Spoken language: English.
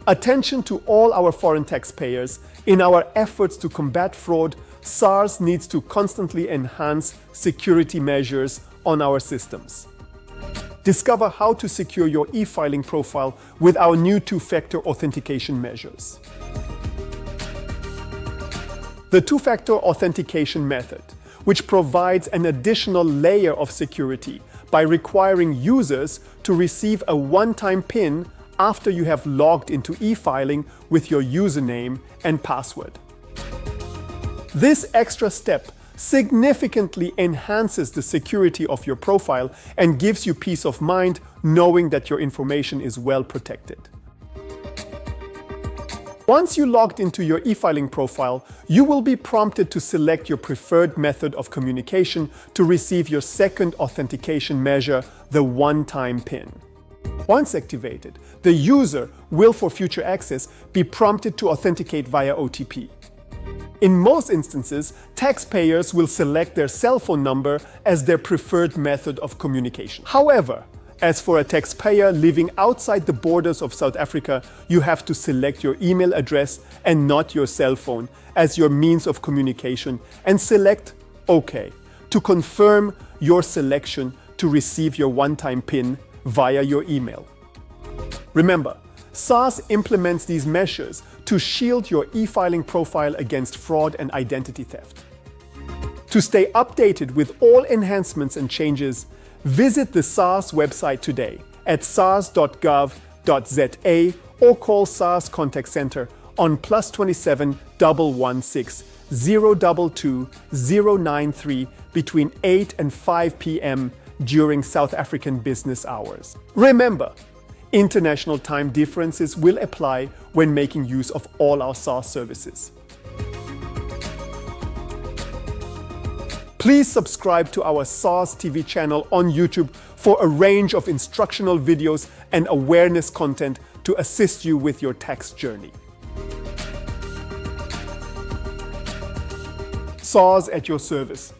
Attention to all our foreign taxpayers. In our efforts to combat fraud, SARS needs to constantly enhance security measures on our systems. Discover how to secure your e-filing profile with our new two-factor authentication measures. The two-factor authentication method, which provides an additional layer of security by requiring users to receive a one-time PIN after you have logged into e-filing with your username and password. This extra step significantly enhances the security of your profile and gives you peace of mind knowing that your information is well protected. Once you logged into your e-filing profile, you will be prompted to select your preferred method of communication to receive your second authentication measure, the one-time PIN. Once activated, the user will, for future access, be prompted to authenticate via OTP. In most instances, taxpayers will select their cell phone number as their preferred method of communication. However, as for a taxpayer living outside the borders of South Africa, you have to select your email address and not your cell phone as your means of communication and select OK to confirm your selection to receive your one-time PIN via your email. Remember, SARS implements these measures to shield your e-filing profile against fraud and identity theft. To stay updated with all enhancements and changes, visit the SARS website today at sars.gov.za or call SARS Contact Centre on +27 116 022 093 between 8 and 5 p.m. during South African business hours. Remember, international time differences will apply when making use of all our SARS services. Please subscribe to our SARS TV channel on YouTube for a range of instructional videos and awareness content to assist you with your tax journey. SARS at your service.